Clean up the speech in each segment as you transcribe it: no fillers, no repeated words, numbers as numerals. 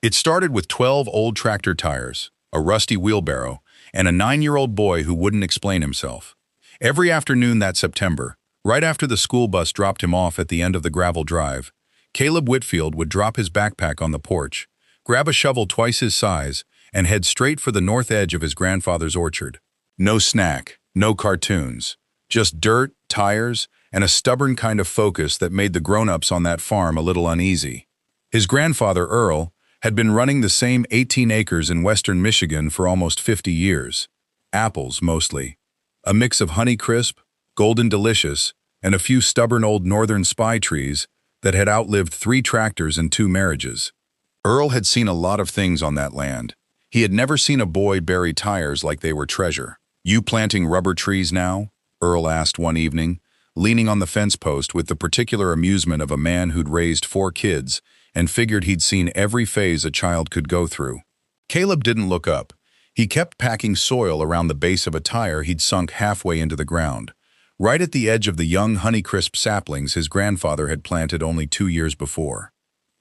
It started with 12 old tractor tires, a rusty wheelbarrow, and a 9-year-old boy who wouldn't explain himself. Every afternoon that September, right after the school bus dropped him off at the end of the gravel drive, Caleb Whitfield would drop his backpack on the porch, grab a shovel twice his size, and head straight for the north edge of his grandfather's orchard. No snack, no cartoons, just dirt, tires, and a stubborn kind of focus that made the grown-ups on that farm a little uneasy. His grandfather, Earl, had been running the same 18 acres in western Michigan for almost 50 years. Apples, mostly. A mix of Honeycrisp, Golden Delicious, and a few stubborn old northern spy trees that had outlived 3 tractors and 2 marriages. Earl had seen a lot of things on that land. He had never seen a boy bury tires like they were treasure. "You planting rubber trees now?" Earl asked one evening, leaning on the fence post with the particular amusement of a man who'd raised 4 kids and figured he'd seen every phase a child could go through. Caleb didn't look up. He kept packing soil around the base of a tire he'd sunk halfway into the ground, right at the edge of the young Honeycrisp saplings his grandfather had planted only 2 years before.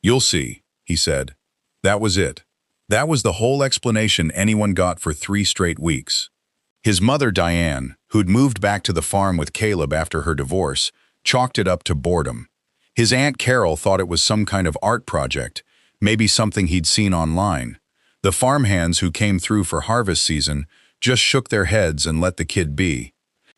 "You'll see," he said. That was it. That was the whole explanation anyone got for 3 straight weeks. His mother, Diane, who'd moved back to the farm with Caleb after her divorce, chalked it up to boredom. His Aunt Carol thought it was some kind of art project, maybe something he'd seen online. The farmhands who came through for harvest season just shook their heads and let the kid be.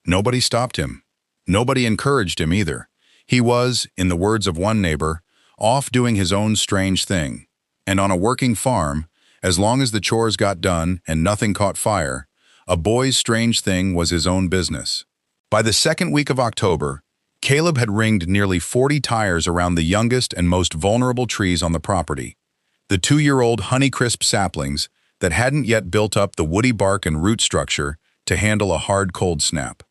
Nobody stopped him. Nobody encouraged him either. He was, in the words of one neighbor, off doing his own strange thing. And on a working farm, as long as the chores got done and nothing caught fire, a boy's strange thing was his own business. By the second week of October, Caleb had ringed nearly 40 tires around the youngest and most vulnerable trees on the property, the 2-year-old Honeycrisp saplings that hadn't yet built up the woody bark and root structure to handle a hard cold snap.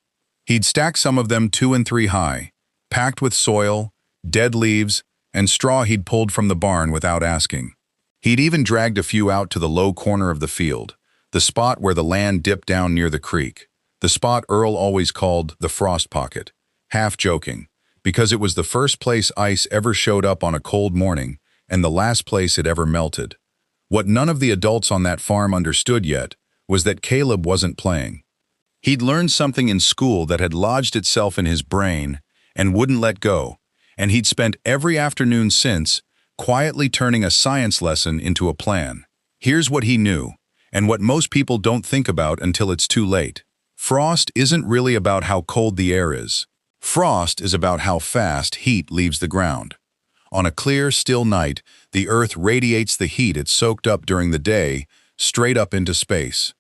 He'd stacked some of them 2 and 3 high, packed with soil, dead leaves, and straw he'd pulled from the barn without asking. He'd even dragged a few out to the low corner of the field, the spot where the land dipped down near the creek, the spot Earl always called the frost pocket, half joking, because it was the first place ice ever showed up on a cold morning and the last place it ever melted. What none of the adults on that farm understood yet was that Caleb wasn't playing. He'd learned something in school that had lodged itself in his brain and wouldn't let go, and he'd spent every afternoon since quietly turning a science lesson into a plan. Here's what he knew, and what most people don't think about until it's too late. Frost isn't really about how cold the air is. Frost is about how fast heat leaves the ground. On a clear, still night, the earth radiates the heat it soaked up during the day straight up into space.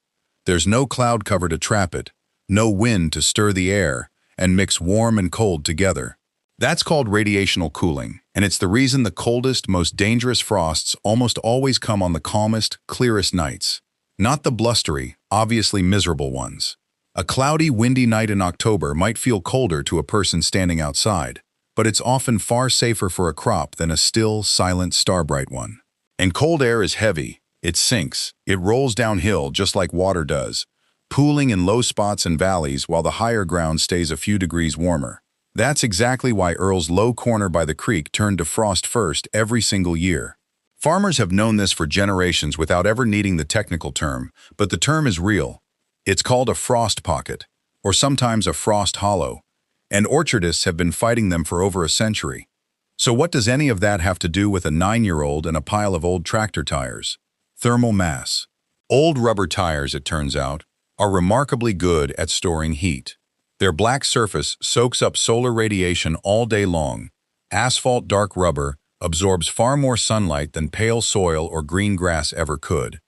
There's no cloud cover to trap it, no wind to stir the air and mix warm and cold together. That's called radiational cooling, and it's the reason the coldest, most dangerous frosts almost always come on the calmest, clearest nights, not the blustery, obviously miserable ones. A cloudy, windy night in October might feel colder to a person standing outside, but it's often far safer for a crop than a still, silent, starbright one. And cold air is heavy. It sinks. It rolls downhill just like water does, pooling in low spots and valleys while the higher ground stays a few degrees warmer. That's exactly why Earl's low corner by the creek turned to frost first every single year. Farmers have known this for generations without ever needing the technical term, but the term is real. It's called a frost pocket, or sometimes a frost hollow, and orchardists have been fighting them for over a century. So what does any of that have to do with a 9-year-old and a pile of old tractor tires? Thermal mass. Old rubber tires, it turns out, are remarkably good at storing heat. Their black surface soaks up solar radiation all day long. Asphalt dark rubber absorbs far more sunlight than pale soil or green grass ever could.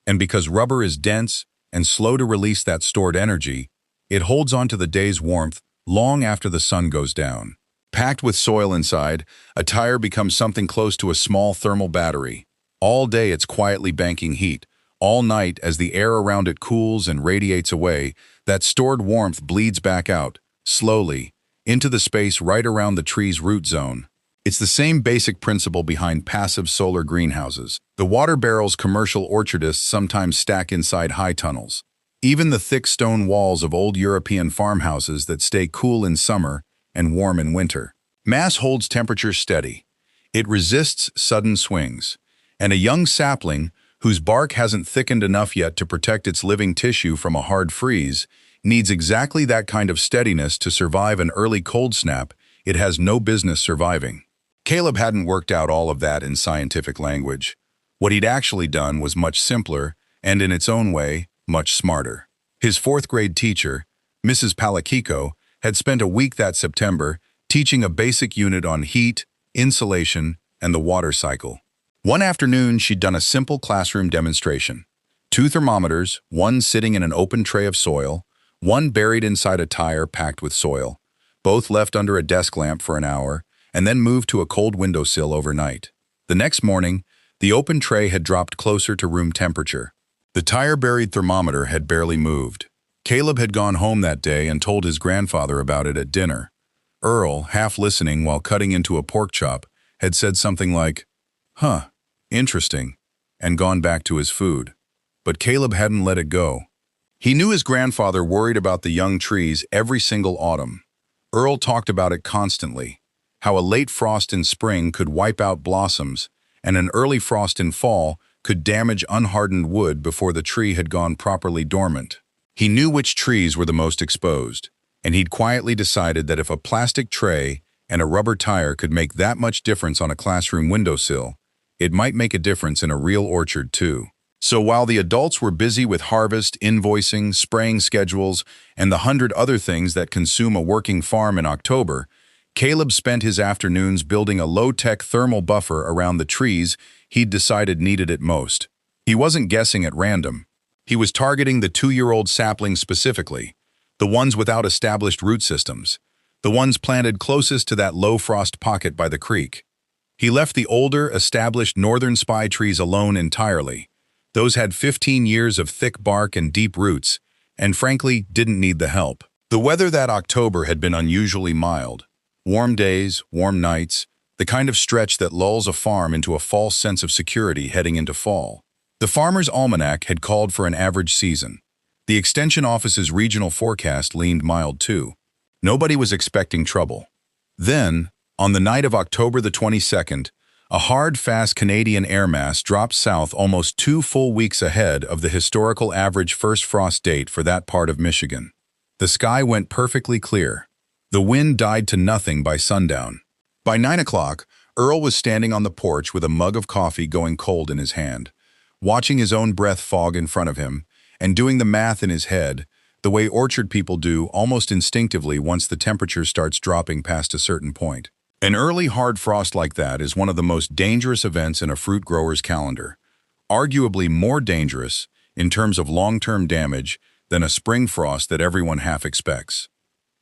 And because rubber is dense and slow to release that stored energy, it holds on to the day's warmth long after the sun goes down. Packed with soil inside, a tire becomes something close to a small thermal battery. All day it's quietly banking heat. All night, as the air around it cools and radiates away, that stored warmth bleeds back out, slowly, into the space right around the tree's root zone. It's the same basic principle behind passive solar greenhouses. The water barrels commercial orchardists sometimes stack inside high tunnels. Even the thick stone walls of old European farmhouses that stay cool in summer and warm in winter. Mass holds temperature steady. It resists sudden swings. And a young sapling, whose bark hasn't thickened enough yet to protect its living tissue from a hard freeze, needs exactly that kind of steadiness to survive an early cold snap it has no business surviving. Caleb hadn't worked out all of that in scientific language. What he'd actually done was much simpler, and in its own way, much smarter. His fourth-grade teacher, Mrs. Palakiko, had spent a week that September teaching a basic unit on heat, insulation, and the water cycle. One afternoon, she'd done a simple classroom demonstration. 2 thermometers, one sitting in an open tray of soil, one buried inside a tire packed with soil, both left under a desk lamp for an hour, and then moved to a cold windowsill overnight. The next morning, the open tray had dropped closer to room temperature. The tire-buried thermometer had barely moved. Caleb had gone home that day and told his grandfather about it at dinner. Earl, half listening while cutting into a pork chop, had said something like, "Huh, interesting," and gone back to his food. But Caleb hadn't let it go. He knew his grandfather worried about the young trees every single autumn. Earl talked about it constantly, how a late frost in spring could wipe out blossoms, and an early frost in fall could damage unhardened wood before the tree had gone properly dormant. He knew which trees were the most exposed, and he'd quietly decided that if a plastic tray and a rubber tire could make that much difference on a classroom windowsill, it might make a difference in a real orchard too. So while the adults were busy with harvest, invoicing, spraying schedules, and the 100 other things that consume a working farm in October, Caleb spent his afternoons building a low-tech thermal buffer around the trees he'd decided needed it most. He wasn't guessing at random. He was targeting the 2-year-old saplings specifically, the ones without established root systems, the ones planted closest to that low-frost pocket by the creek. He left the older, established northern spy trees alone entirely. Those had 15 years of thick bark and deep roots, and frankly didn't need the help. The weather that October had been unusually mild. Warm days, warm nights, the kind of stretch that lulls a farm into a false sense of security heading into fall. The Farmer's Almanac had called for an average season. The Extension Office's regional forecast leaned mild too. Nobody was expecting trouble. Then, on the night of October the 22nd, a hard, fast Canadian air mass dropped south almost 2 full weeks ahead of the historical average first frost date for that part of Michigan. The sky went perfectly clear. The wind died to nothing by sundown. By 9 o'clock, Earl was standing on the porch with a mug of coffee going cold in his hand, watching his own breath fog in front of him, and doing the math in his head, the way orchard people do almost instinctively once the temperature starts dropping past a certain point. An early hard frost like that is one of the most dangerous events in a fruit grower's calendar, arguably more dangerous in terms of long-term damage than a spring frost that everyone half expects.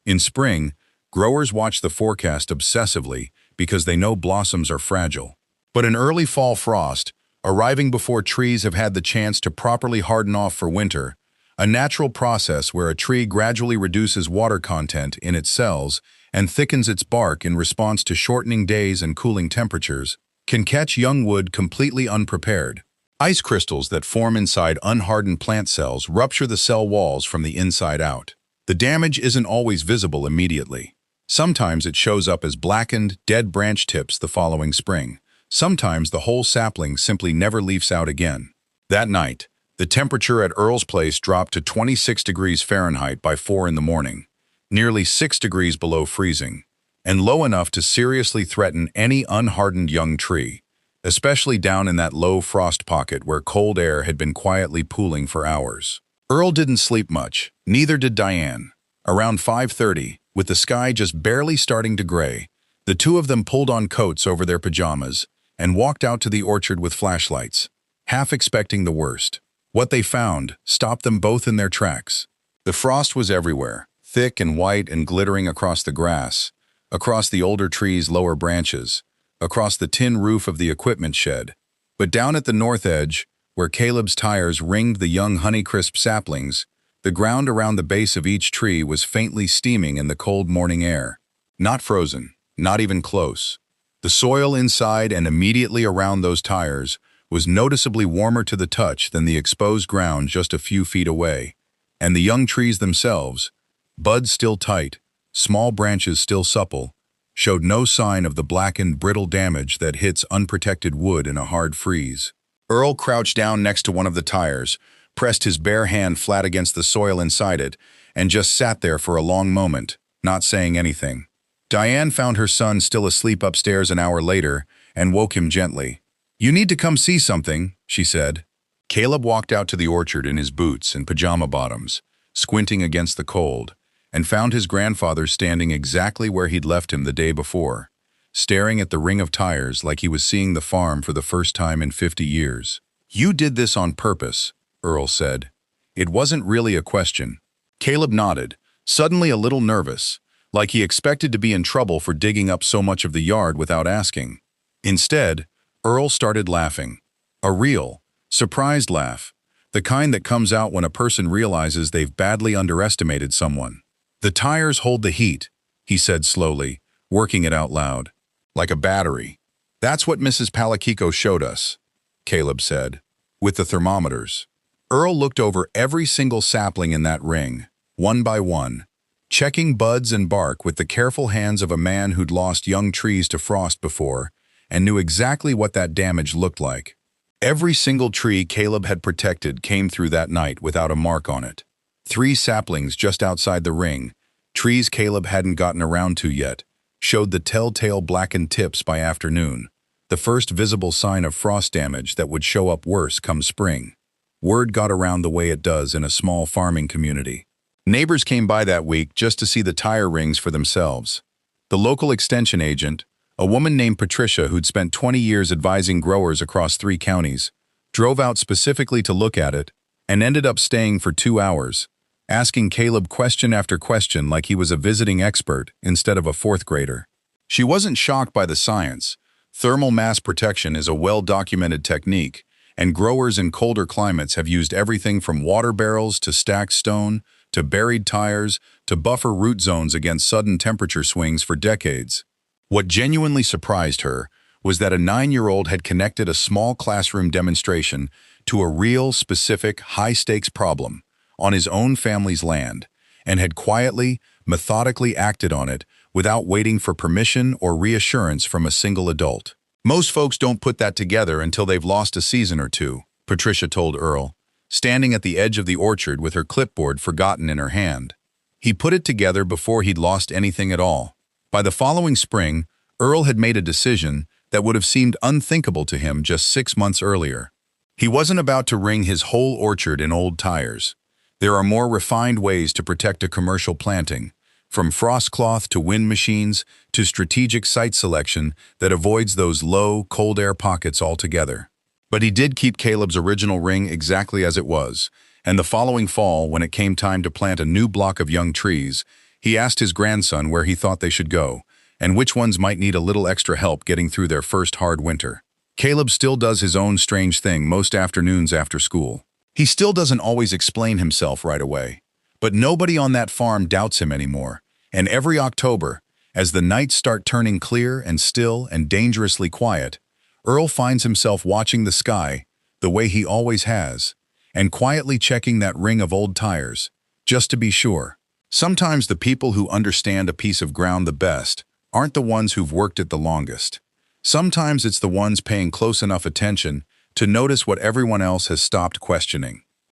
In spring, growers watch the forecast obsessively because they know blossoms are fragile. But an early fall frost, arriving before trees have had the chance to properly harden off for winter, a natural process where a tree gradually reduces water content in its cells and thickens its bark in response to shortening days and cooling temperatures, can catch young wood completely unprepared. Ice crystals that form inside unhardened plant cells rupture the cell walls from the inside out. The damage isn't always visible immediately. Sometimes it shows up as blackened, dead branch tips the following spring. Sometimes the whole sapling simply never leaves out again. That night, the temperature at Earl's place dropped to 26 degrees Fahrenheit by 4 in the morning, nearly 6 degrees below freezing, and low enough to seriously threaten any unhardened young tree, especially down in that low frost pocket where cold air had been quietly pooling for hours. Earl didn't sleep much, neither did Diane. Around 5:30, with the sky just barely starting to gray, the two of them pulled on coats over their pajamas and walked out to the orchard with flashlights, half expecting the worst. What they found stopped them both in their tracks. The frost was everywhere, thick and white and glittering across the grass, across the older trees' lower branches, across the tin roof of the equipment shed. But down at the north edge, where Caleb's tires ringed the young Honeycrisp saplings, the ground around the base of each tree was faintly steaming in the cold morning air. Not frozen, not even close. The soil inside and immediately around those tires was noticeably warmer to the touch than the exposed ground just a few feet away, and the young trees themselves, buds still tight, small branches still supple, showed no sign of the blackened, brittle damage that hits unprotected wood in a hard freeze. Earl crouched down next to one of the tires, pressed his bare hand flat against the soil inside it, and just sat there for a long moment, not saying anything. Diane found her son still asleep upstairs an hour later and woke him gently. "You need to come see something," she said. Caleb walked out to the orchard in his boots and pajama bottoms, squinting against the cold, and found his grandfather standing exactly where he'd left him the day before, staring at the ring of tires like he was seeing the farm for the first time in 50 years. "You did this on purpose," Earl said. It wasn't really a question. Caleb nodded, suddenly a little nervous, like he expected to be in trouble for digging up so much of the yard without asking. Instead, Earl started laughing. A real, surprised laugh, the kind that comes out when a person realizes they've badly underestimated someone. "The tires hold the heat," he said slowly, working it out loud. "Like a battery. That's what Mrs. Palakiko showed us," Caleb said, "with the thermometers." Earl looked over every single sapling in that ring, one by one, checking buds and bark with the careful hands of a man who'd lost young trees to frost before and knew exactly what that damage looked like. Every single tree Caleb had protected came through that night without a mark on it. 3 saplings just outside the ring, trees Caleb hadn't gotten around to yet, showed the telltale blackened tips by afternoon, the first visible sign of frost damage that would show up worse come spring. Word got around the way it does in a small farming community. Neighbors came by that week just to see the tire rings for themselves. The local extension agent, a woman named Patricia who'd spent 20 years advising growers across 3 counties, drove out specifically to look at it and ended up staying for 2 hours, asking Caleb question after question like he was a visiting expert instead of a 4th grader. She wasn't shocked by the science. Thermal mass protection is a well-documented technique, and growers in colder climates have used everything from water barrels to stacked stone to buried tires to buffer root zones against sudden temperature swings for decades. What genuinely surprised her was that a 9-year-old had connected a small classroom demonstration to a real, specific, high-stakes problem on his own family's land and had quietly, methodically acted on it without waiting for permission or reassurance from a single adult. "Most folks don't put that together until they've lost a season or 2, Patricia told Earl, standing at the edge of the orchard with her clipboard forgotten in her hand. He put it together before he'd lost anything at all. By the following spring, Earl had made a decision that would have seemed unthinkable to him just 6 months earlier. He wasn't about to ring his whole orchard in old tires. There are more refined ways to protect a commercial planting, from frost cloth to wind machines to strategic site selection that avoids those low, cold air pockets altogether. But he did keep Caleb's original ring exactly as it was, and the following fall, when it came time to plant a new block of young trees, he asked his grandson where he thought they should go, and which ones might need a little extra help getting through their first hard winter. Caleb still does his own strange thing most afternoons after school. He still doesn't always explain himself right away, but nobody on that farm doubts him anymore, and every October, as the nights start turning clear and still and dangerously quiet, Earl finds himself watching the sky, the way he always has, and quietly checking that ring of old tires, just to be sure. Sometimes the people who understand a piece of ground the best aren't the ones who've worked it the longest. Sometimes it's the ones paying close enough attention to notice what everyone else has stopped questioning.